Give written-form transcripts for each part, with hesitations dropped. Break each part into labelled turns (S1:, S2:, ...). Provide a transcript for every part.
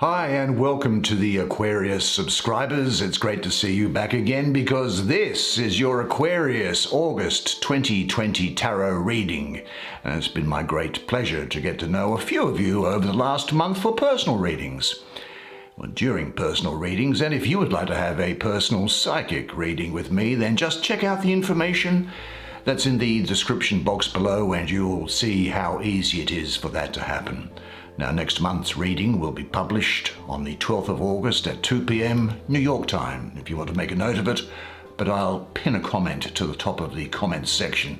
S1: Hi and welcome to the Aquarius subscribers. It's great to see you back again because this is your Aquarius August 2020 tarot reading. And it's been my great pleasure to get to know a few of you over the last month for personal readings. Well, during personal readings, and if you would like to have a personal psychic reading with me, then just check out the information that's in the description box below and you'll see how easy it is for that to happen. Now, next month's reading will be published on the 12th of August at 2 p.m. New York time, if you want to make a note of it. But I'll pin a comment to the top of the comments section,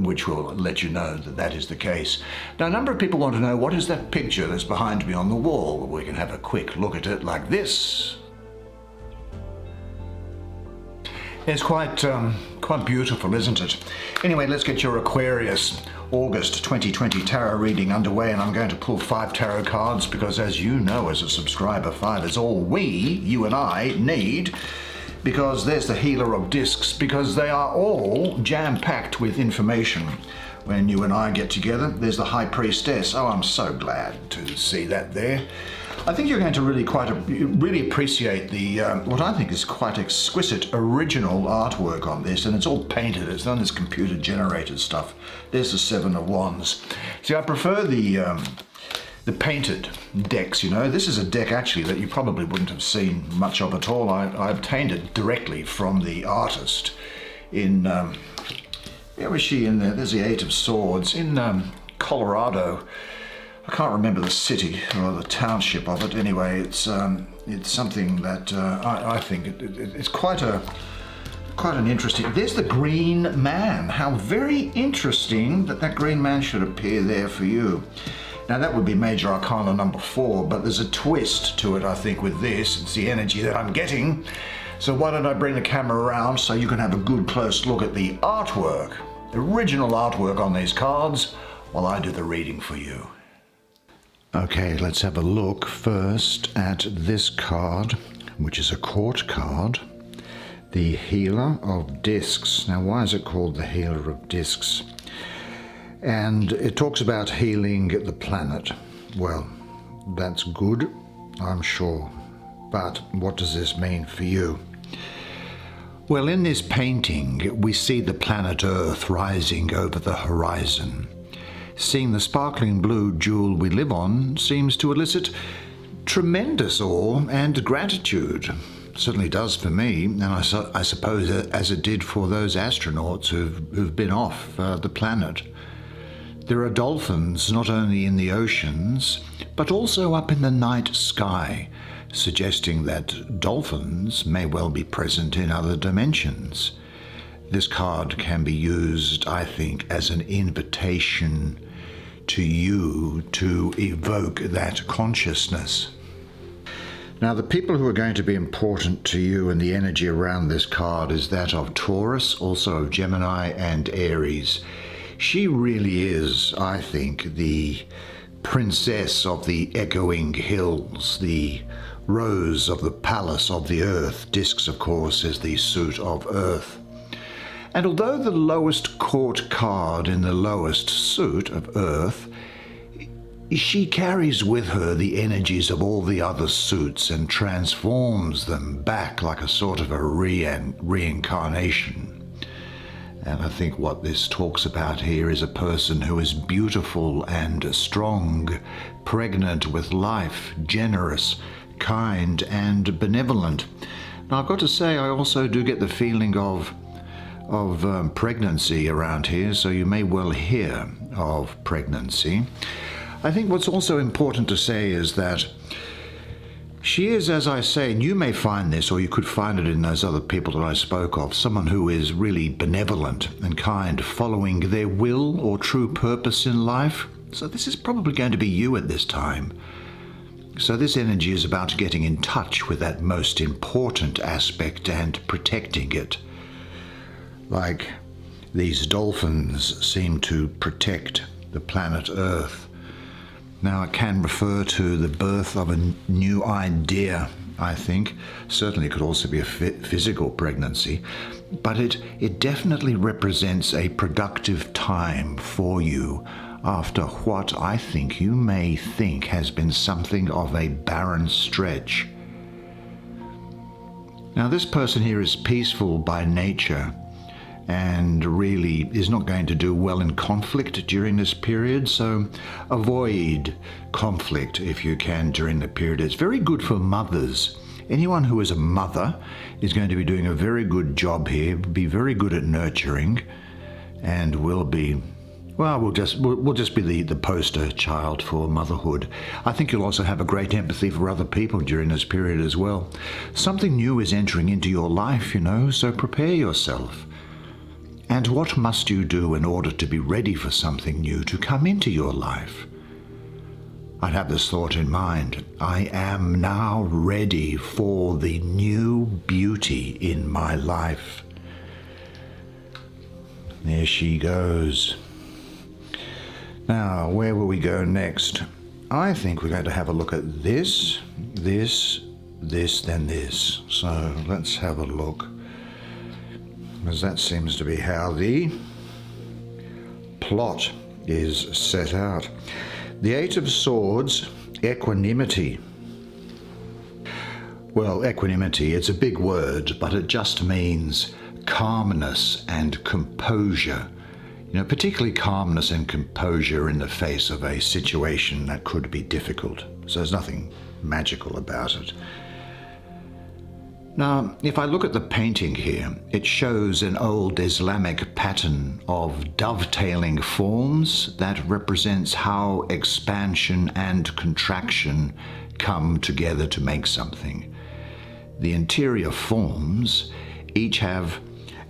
S1: which will let you know that that is the case. Now, a number of people want to know, what is that picture that's behind me on the wall? We can have a quick look at it like this. It's quite beautiful, isn't it? Anyway, let's get your Aquarius August 2020 tarot reading underway, and I'm going to pull 5 tarot cards because, as you know as a subscriber, 5 is all you and I, need, because there's the Healer of Discs, because they are all jam-packed with information. When you and I get together, there's the High Priestess. Oh, I'm so glad to see that there. I think you're going to really appreciate the what I think is quite exquisite original artwork on this, and it's all painted. It's none of this computer-generated stuff. There's the 7 of Wands. See, I prefer the painted decks. You know, this is a deck actually that you probably wouldn't have seen much of at all. I obtained it directly from the artist in where was she in there? There's the 8 of Swords in Colorado. I can't remember the city or the township of it. Anyway, it's something that I think it's quite an interesting. There's the Green Man. How very interesting that Green Man should appear there for you. Now that would be Major Arcana number 4, but there's a twist to it, I think, with this. It's the energy that I'm getting. So why don't I bring the camera around so you can have a good close look at the artwork, the original artwork on these cards, while I do the reading for you. Okay, let's have a look first at this card, which is a court card, the Healer of Discs. Now, why is it called the Healer of Discs? And it talks about healing the planet. Well, that's good, I'm sure. But what does this mean for you? Well, in this painting, we see the planet Earth rising over the horizon. Seeing the sparkling blue jewel we live on seems to elicit tremendous awe and gratitude. It certainly does for me, and I suppose as it did for those astronauts who've been off the planet. There are dolphins not only in the oceans, but also up in the night sky, suggesting that dolphins may well be present in other dimensions. This card can be used, I think, as an invitation to you to evoke that consciousness. Now, the people who are going to be important to you and the energy around this card is that of Taurus, also of Gemini and Aries. She really is, I think, the princess of the echoing hills, the rose of the palace of the earth. Discs, of course, is the suit of earth. And although the lowest court card in the lowest suit of earth, she carries with her the energies of all the other suits and transforms them back like a sort of a reincarnation. And I think what this talks about here is a person who is beautiful and strong, pregnant with life, generous, kind and benevolent. Now, I've got to say, I also do get the feeling of pregnancy around here, so you may well hear of pregnancy. I think what's also important to say is that she is, as I say, and you may find this, or you could find it in those other people that I spoke of, someone who is really benevolent and kind, following their will or true purpose in life. So this is probably going to be you at this time. So this energy is about getting in touch with that most important aspect and protecting it. Like these dolphins seem to protect the planet Earth. Now, it can refer to the birth of a new idea, I think. Certainly it could also be a physical pregnancy, but it definitely represents a productive time for you. after what I think you may think has been something of a barren stretch. Now, this person here is peaceful by nature and really is not going to do well in conflict during this period, so avoid conflict if you can during the period. It's very good for mothers. Anyone who is a mother is going to be doing a very good job here, be very good at nurturing, and will be, well, we'll just be the poster child for motherhood. I think you'll also have a great empathy for other people during this period as well. Something new is entering into your life, so prepare yourself. And what must you do in order to be ready for something new to come into your life? I'd have this thought in mind. I am now ready for the new beauty in my life. There she goes. Now, where will we go next? I think we're going to have a look at this, then this. So let's have a look. Because that seems to be how the plot is set out. The Eight of Swords, equanimity. Well, equanimity, it's a big word, but it just means calmness and composure. Particularly calmness and composure in the face of a situation that could be difficult. So there's nothing magical about it. Now, if I look at the painting here, it shows an old Islamic pattern of dovetailing forms that represents how expansion and contraction come together to make something. The interior forms each have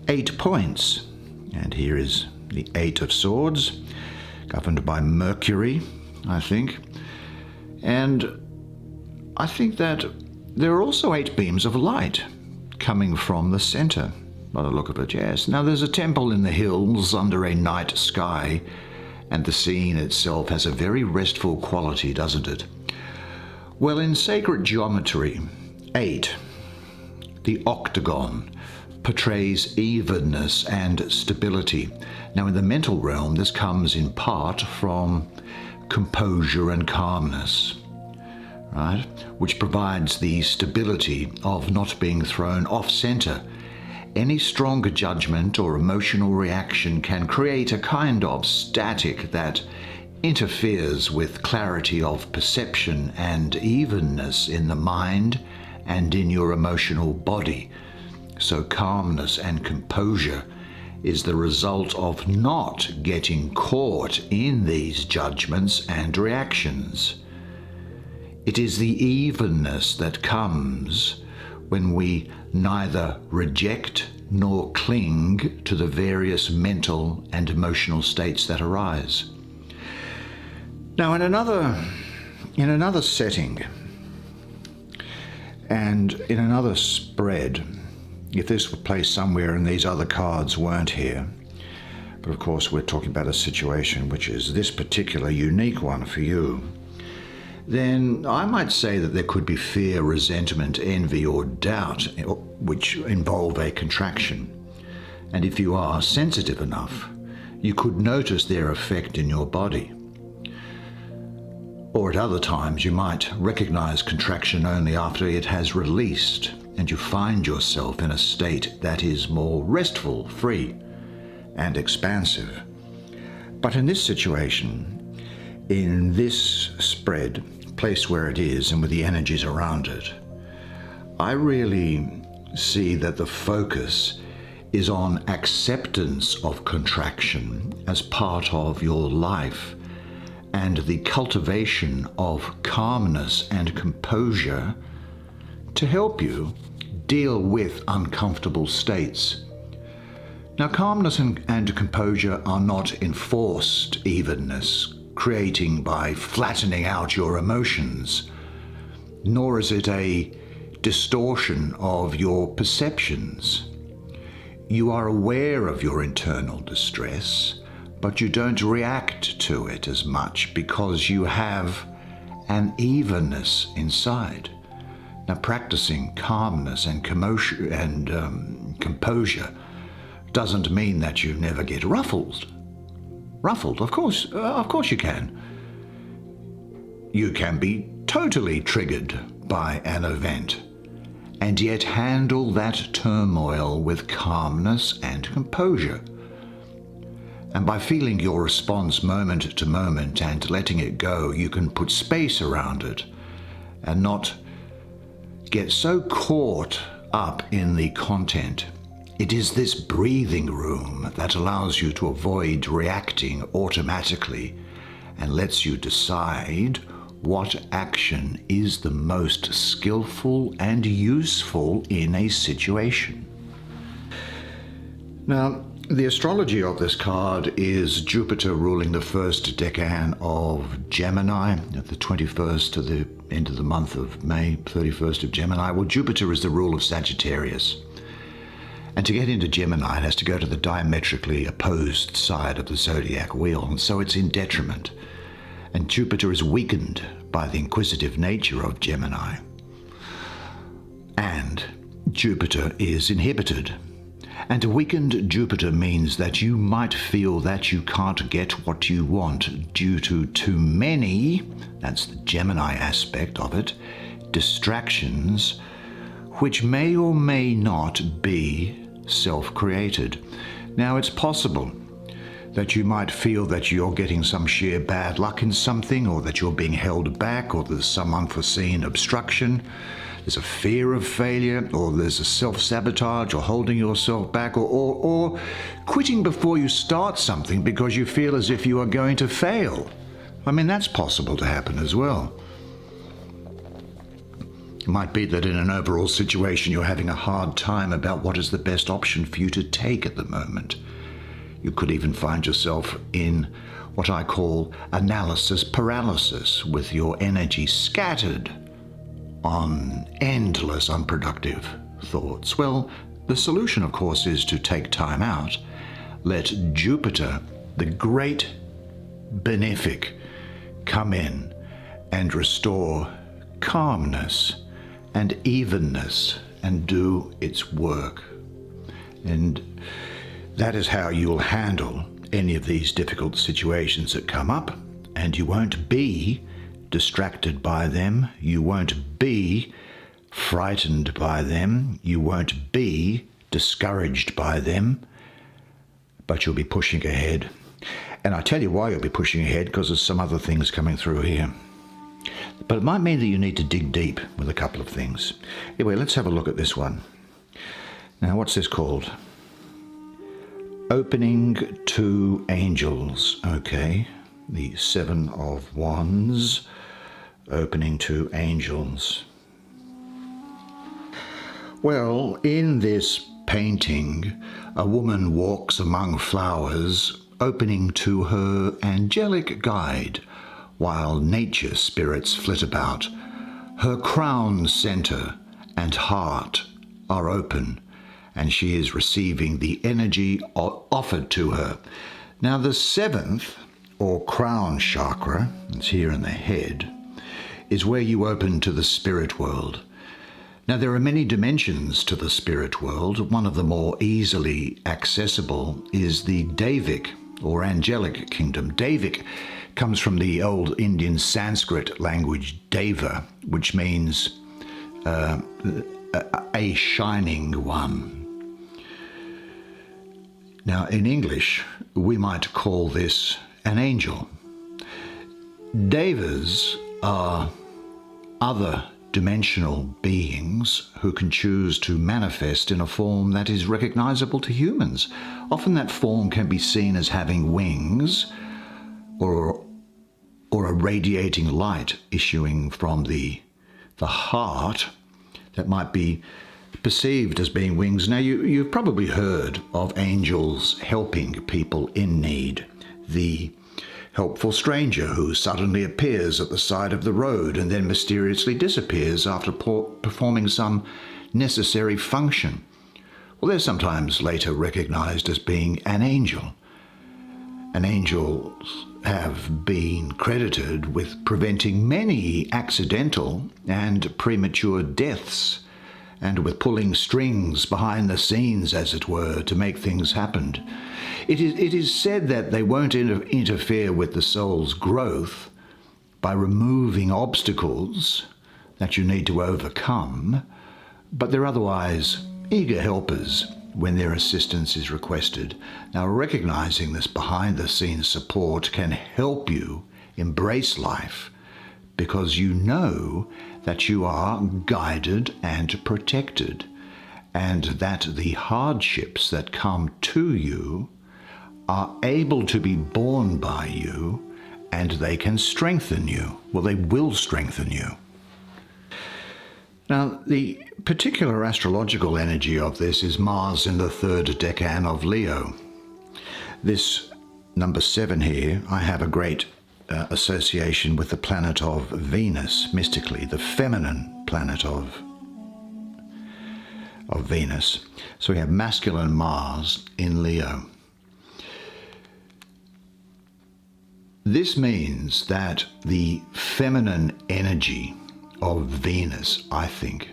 S1: 8 points, and here is the Eight of Swords, governed by Mercury, I think. And I think that there are also 8 beams of light coming from the center, by the look of it, yes. Now, there's a temple in the hills under a night sky, and the scene itself has a very restful quality, doesn't it? Well, in sacred geometry, 8, the octagon, portrays evenness and stability. Now, in the mental realm, this comes in part from composure and calmness, right? Which provides the stability of not being thrown off center. Any stronger judgment or emotional reaction can create a kind of static that interferes with clarity of perception and evenness in the mind and in your emotional body. So calmness and composure is the result of not getting caught in these judgments and reactions. It is the evenness that comes when we neither reject nor cling to the various mental and emotional states that arise. Now, in another setting and in another spread, if this were placed somewhere and these other cards weren't here, but of course we're talking about a situation which is this particular unique one for you, then I might say that there could be fear, resentment, envy, or doubt, which involve a contraction. And if you are sensitive enough, you could notice their effect in your body. Or at other times, you might recognize contraction only after it has released, and you find yourself in a state that is more restful, free, and expansive. But in this situation, in this spread, placed where it is and with the energies around it, I really see that the focus is on acceptance of contraction as part of your life and the cultivation of calmness and composure to help you deal with uncomfortable states. Now, calmness and composure are not enforced evenness, creating by flattening out your emotions, nor is it a distortion of your perceptions. You are aware of your internal distress, but you don't react to it as much because you have an evenness inside. Now, practicing calmness and composure doesn't mean that you never get ruffled. ruffled. Of course you can. You can be totally triggered by an event, and yet handle that turmoil with calmness and composure. And by feeling your response moment to moment and letting it go, you can put space around it and not get so caught up in the content. It is this breathing room that allows you to avoid reacting automatically and lets you decide what action is the most skillful and useful in a situation. Now, the astrology of this card is Jupiter ruling the first decan of Gemini at the 21st to the end of the month of May, 31st of Gemini. Well, Jupiter is the rule of Sagittarius. And to get into Gemini, it has to go to the diametrically opposed side of the zodiac wheel, and so it's in detriment. And Jupiter is weakened by the inquisitive nature of Gemini. And Jupiter is inhibited. And a weakened Jupiter means that you might feel that you can't get what you want due to too many, that's the Gemini aspect of it, distractions, which may or may not be self-created. Now, it's possible that you might feel that you're getting some sheer bad luck in something, or that you're being held back, or there's some unforeseen obstruction. There's a fear of failure, or there's a self-sabotage, or holding yourself back, or quitting before you start something because you feel as if you are going to fail. I mean, that's possible to happen as well. It might be that in an overall situation you're having a hard time about what is the best option for you to take at the moment. You could even find yourself in what I call analysis paralysis, with your energy scattered on endless unproductive thoughts. Well, the solution, of course, is to take time out, let Jupiter, the great benefic, come in and restore calmness and evenness and do its work. And that is how you'll handle any of these difficult situations that come up, and you won't be distracted by them, you won't be frightened by them, you won't be discouraged by them, but you'll be pushing ahead. And I tell you why you'll be pushing ahead, because there's some other things coming through here. But it might mean that you need to dig deep with a couple of things. Anyway, let's have a look at this one. Now, what's this called? Opening to Angels. Okay, the Seven of Wands, opening to angels. Well, in this painting, a woman walks among flowers, opening to her angelic guide, while nature spirits flit about. Her crown center and heart are open, and she is receiving the energy offered to her. Now, the seventh, or crown chakra, it's here in the head, is where you open to the spirit world. Now, there are many dimensions to the spirit world. One of the more easily accessible is the Devic, or angelic kingdom. Devic comes from the old Indian Sanskrit language Deva, which means a shining one. Now, in English, we might call this an angel. Devas are other dimensional beings who can choose to manifest in a form that is recognizable to humans. Often that form can be seen as having wings, or a radiating light issuing from the heart that might be perceived as being wings. Now, you've probably heard of angels helping people in need. The helpful stranger who suddenly appears at the side of the road and then mysteriously disappears after performing some necessary function. Well, they're sometimes later recognized as being an angel. And angels have been credited with preventing many accidental and premature deaths and with pulling strings behind the scenes, as it were, to make things happen. It is said that they won't interfere with the soul's growth by removing obstacles that you need to overcome, but they're otherwise eager helpers when their assistance is requested. Now, recognizing this behind-the-scenes support can help you embrace life, because you know that you are guided and protected, and that the hardships that come to you are able to be borne by you, and they can strengthen you. Well, they will strengthen you. Now, the particular astrological energy of this is Mars in the third decan of Leo. This number 7 here, I have a great association with the planet of Venus, mystically, the feminine planet of Venus. So we have masculine Mars in Leo. This means that the feminine energy of Venus, I think,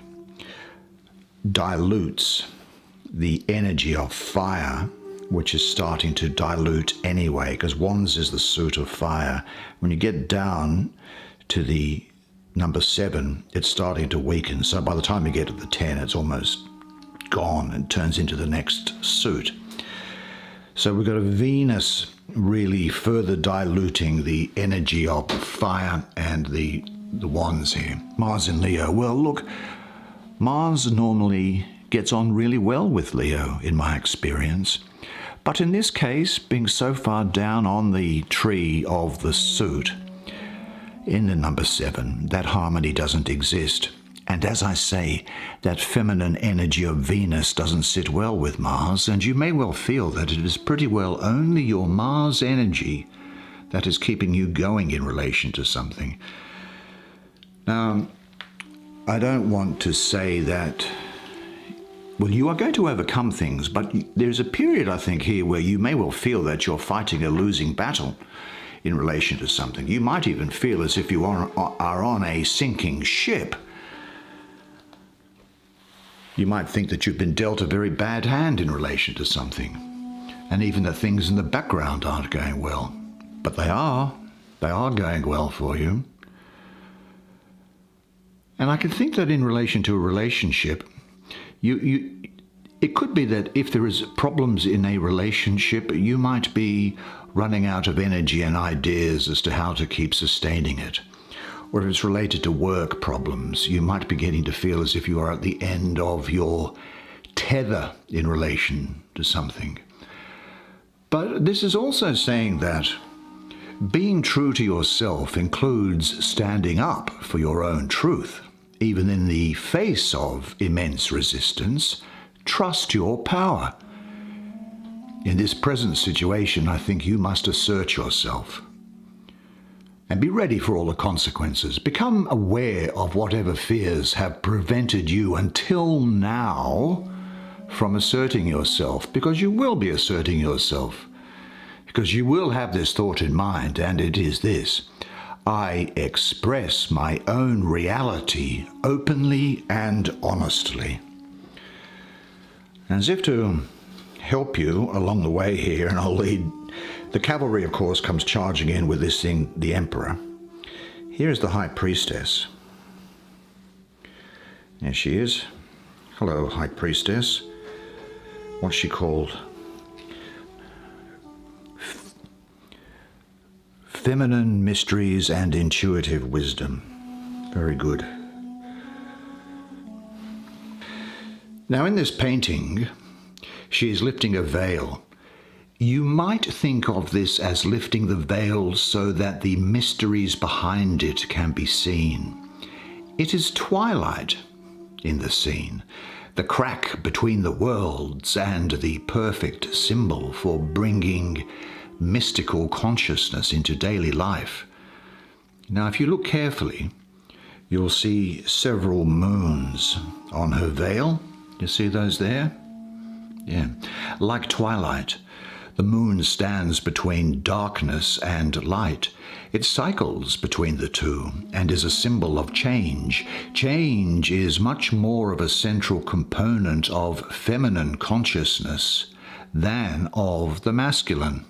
S1: dilutes the energy of fire, which is starting to dilute anyway, because Wands is the suit of fire. When you get down to the number 7, it's starting to weaken. So by the time you get to the 10, it's almost gone and turns into the next suit. So we've got a Venus really further diluting the energy of fire and the Wands here. Mars in Leo. Well, look, Mars normally gets on really well with Leo, in my experience. But in this case, being so far down on the tree of the suit, in the number 7, that harmony doesn't exist. And as I say, that feminine energy of Venus doesn't sit well with Mars, and you may well feel that it is pretty well only your Mars energy that is keeping you going in relation to something. Now, I don't want to say that, well, you are going to overcome things, but there's a period, I think, here where you may well feel that you're fighting a losing battle in relation to something. You might even feel as if you are on a sinking ship. You might think that you've been dealt a very bad hand in relation to something, and even that things in the background aren't going well. But they are going well for you. And I can think that in relation to a relationship, it could be that if there is problems in a relationship, you might be running out of energy and ideas as to how to keep sustaining it. Or if it's related to work problems, you might be getting to feel as if you are at the end of your tether in relation to something. But this is also saying that being true to yourself includes standing up for your own truth. Even in the face of immense resistance, trust your power. In this present situation, I think you must assert yourself. And be ready for all the consequences. Become aware of whatever fears have prevented you until now from asserting yourself, because you will be asserting yourself. Because you will have this thought in mind, and it is this: I express my own reality openly and honestly. As if to help you along the way here, and I'll lead. The cavalry, of course, comes charging in with this thing, the Emperor. Here's the High Priestess. There she is. Hello, High Priestess. What's she called? Feminine mysteries and intuitive wisdom. Very good. Now, in this painting, she is lifting a veil. You might think of this as lifting the veil so that the mysteries behind it can be seen. It is twilight in the scene, the crack between the worlds, and the perfect symbol for bringing mystical consciousness into daily life. Now, if you look carefully, you'll see several moons on her veil. You see those there? Yeah, like twilight. The moon stands between darkness and light. It cycles between the two and is a symbol of change. Change is much more of a central component of feminine consciousness than of the masculine.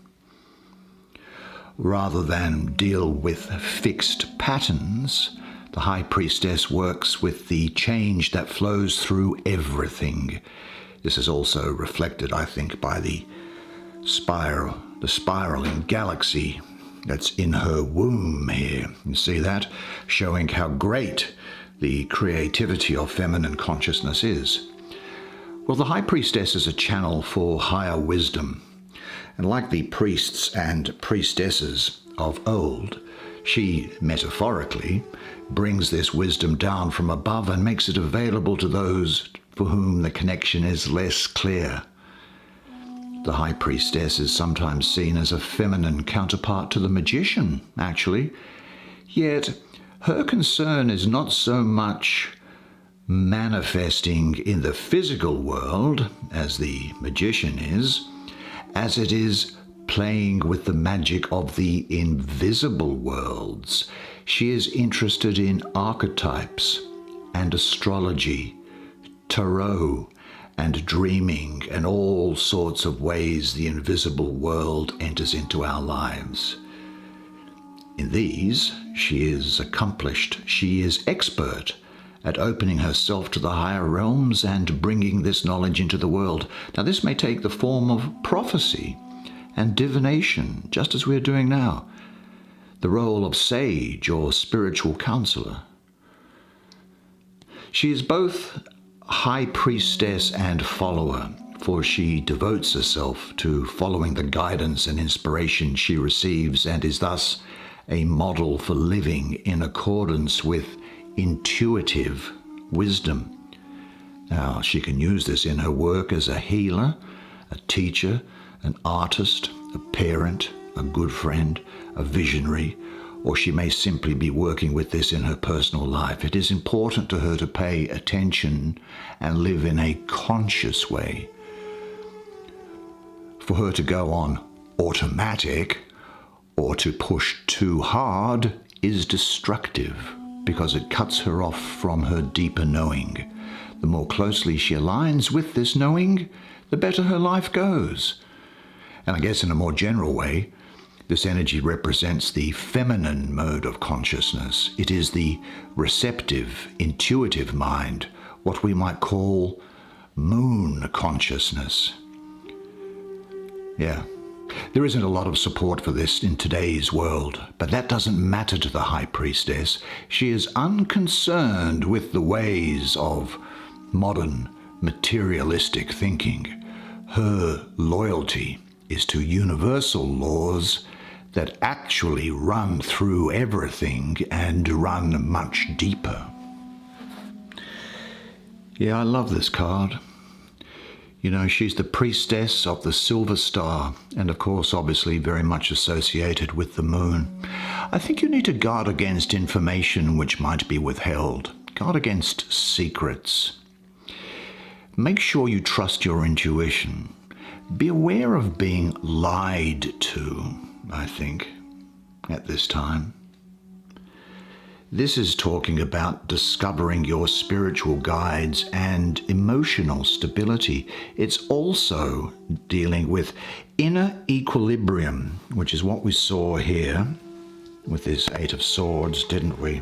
S1: Rather than deal with fixed patterns, the High Priestess works with the change that flows through everything. This is also reflected, I think, by the spiraling galaxy that's in her womb here. You see that? Showing how great the creativity of feminine consciousness is. Well, the High Priestess is a channel for higher wisdom. And like the priests and priestesses of old, she, metaphorically, brings this wisdom down from above and makes it available to those for whom the connection is less clear. The High Priestess is sometimes seen as a feminine counterpart to the magician, actually. Yet her concern is not so much manifesting in the physical world, as the magician is, as it is playing with the magic of the invisible worlds. She is interested in archetypes and astrology, tarot, and dreaming, and all sorts of ways the invisible world enters into our lives. In these, she is accomplished, she is expert at opening herself to the higher realms and bringing this knowledge into the world. Now, this may take the form of prophecy and divination, just as we're doing now, the role of sage or spiritual counselor. She is both High Priestess and follower, for she devotes herself to following the guidance and inspiration she receives and is thus a model for living in accordance with intuitive wisdom. Now, she can use this in her work as a healer, a teacher, an artist, a parent, a good friend, a visionary, or she may simply be working with this in her personal life. It is important to her to pay attention and live in a conscious way. For her to go on automatic or to push too hard is destructive, because it cuts her off from her deeper knowing. The more closely she aligns with this knowing, the better her life goes. And I guess in a more general way, this energy represents the feminine mode of consciousness. It is the receptive, intuitive mind, what we might call moon consciousness. Yeah. There isn't a lot of support for this in today's world, but that doesn't matter to the High Priestess. She is unconcerned with the ways of modern materialistic thinking. Her loyalty is to universal laws that actually run through everything and run much deeper. Yeah, I love this card. You know, she's the priestess of the silver star, and of course, obviously, very much associated with the moon. I think you need to guard against information which might be withheld. Guard against secrets. Make sure you trust your intuition. Be aware of being lied to, I think, at this time. This is talking about discovering your spiritual guides and emotional stability. It's also dealing with inner equilibrium, which is what we saw here with this Eight of Swords, didn't we?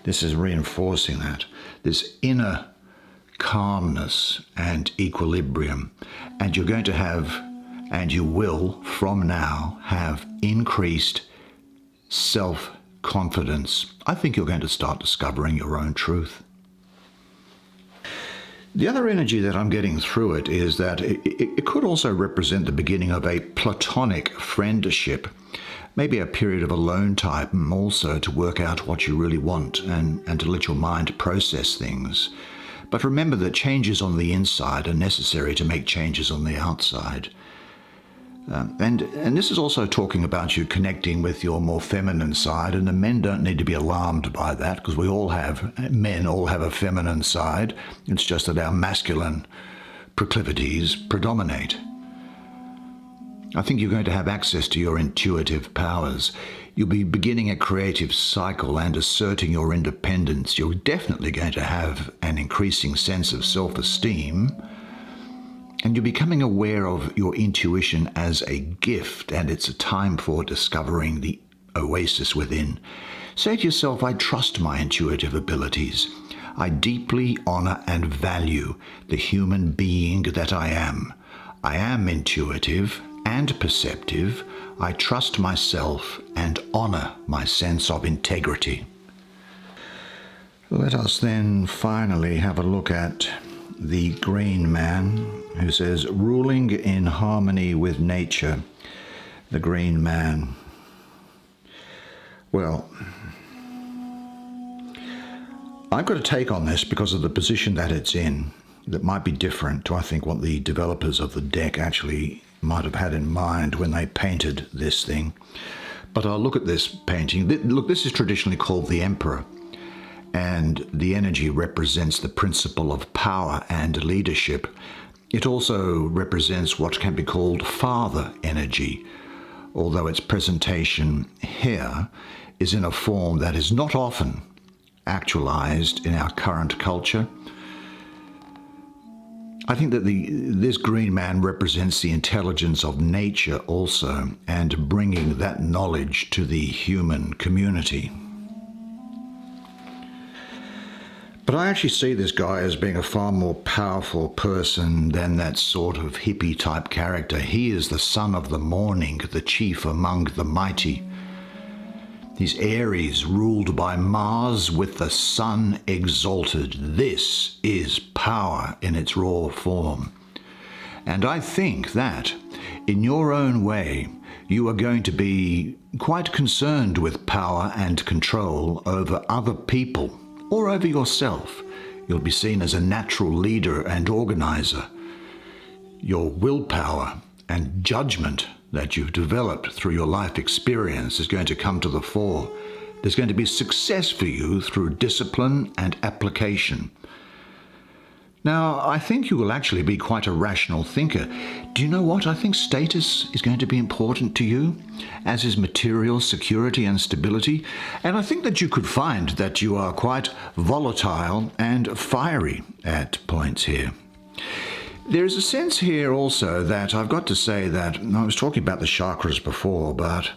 S1: This is reinforcing that. This inner calmness and equilibrium. And you're going to have, and you will from now, have increased self-confidence. I think you're going to start discovering your own truth. The other energy that I'm getting through it is that it could also represent the beginning of a platonic friendship, maybe a period of alone time also to work out what you really want and to let your mind process things. But remember that changes on the inside are necessary to make changes on the outside. And this is also talking about you connecting with your more feminine side, and the men don't need to be alarmed by that, because men all have a feminine side. It's just that our masculine proclivities predominate. I think you're going to have access to your intuitive powers. You'll be beginning a creative cycle and asserting your independence. You're definitely going to have an increasing sense of self-esteem. And you're becoming aware of your intuition as a gift, and it's a time for discovering the oasis within. Say to yourself, I trust my intuitive abilities. I deeply honor and value the human being that I am. I am intuitive and perceptive. I trust myself and honor my sense of integrity. Let us then finally have a look at the green man, who says, ruling in harmony with nature. The green man. Well, I've got a take on this because of the position that it's in that might be different to, I think, what the developers of the deck actually might have had in mind when they painted this thing. But I'll look at this painting. Look, this is traditionally called the Emperor, and the energy represents the principle of power and leadership. It also represents what can be called father energy, although its presentation here is in a form that is not often actualized in our current culture. I think that this green man represents the intelligence of nature also, and bringing that knowledge to the human community. But I actually see this guy as being a far more powerful person than that sort of hippie type character. He is the son of the morning, the chief among the mighty. He's Aries, ruled by Mars with the sun exalted. This is power in its raw form. And I think that, in your own way, you are going to be quite concerned with power and control over other people or over yourself. You'll be seen as a natural leader and organizer. Your willpower and judgment that you've developed through your life experience is going to come to the fore. There's going to be success for you through discipline and application. Now, I think you will actually be quite a rational thinker. Do you know what? I think status is going to be important to you, as is material security and stability. And I think that you could find that you are quite volatile and fiery at points here. There's a sense here also that I've got to say that, I was talking about the chakras before, but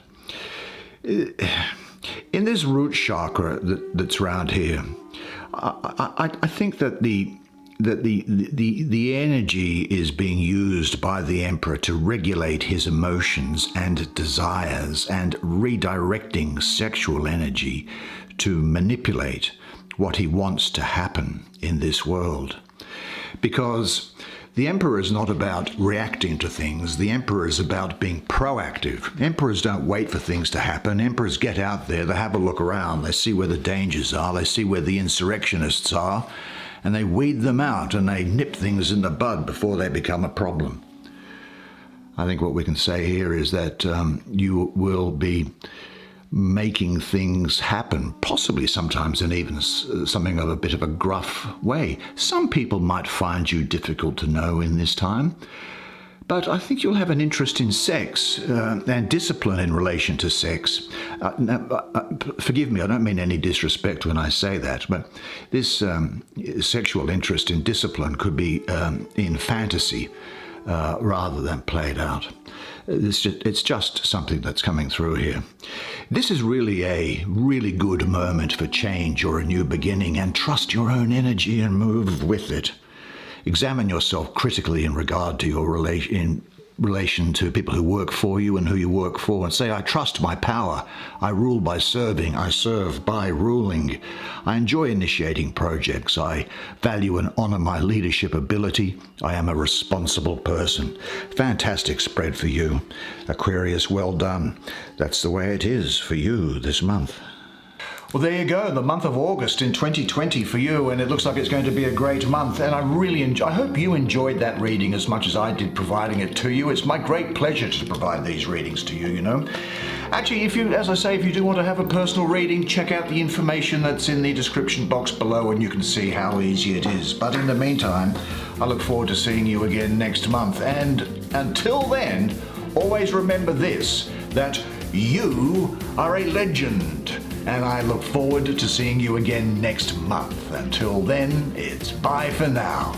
S1: in this root chakra that's around here, I think that the energy is being used by the Emperor to regulate his emotions and desires, and redirecting sexual energy to manipulate what he wants to happen in this world. Because the Emperor is not about reacting to things. The Emperor is about being proactive. Emperors don't wait for things to happen. Emperors get out there, they have a look around, they see where the dangers are, they see where the insurrectionists are, and they weed them out and they nip things in the bud before they become a problem. I think what we can say here is that you will be making things happen, possibly sometimes in even something of a bit of a gruff way. Some people might find you difficult to know in this time, but I think you'll have an interest in sex and discipline in relation to sex. Forgive me, I don't mean any disrespect when I say that, but this sexual interest in discipline could be in fantasy rather than played out. It's just something that's coming through here. This is really a really good moment for change or a new beginning, and trust your own energy and move with it. Examine yourself critically in regard to your relation to people who work for you and who you work for, and say, I trust my power. I rule by serving. I serve by ruling. I enjoy initiating projects. I value and honor my leadership ability. I am a responsible person. Fantastic spread for you, Aquarius. Well done. That's the way it is for you this month. Well, there you go, the month of August in 2020 for you, and it looks like it's going to be a great month, and I hope you enjoyed that reading as much as I did providing it to you. It's my great pleasure to provide these readings to you, you know. Actually, if you do want to have a personal reading, check out the information that's in the description box below and you can see how easy it is. But in the meantime, I look forward to seeing you again next month, and until then, always remember this, that you are a legend, and I look forward to seeing you again next month. Until then, it's bye for now.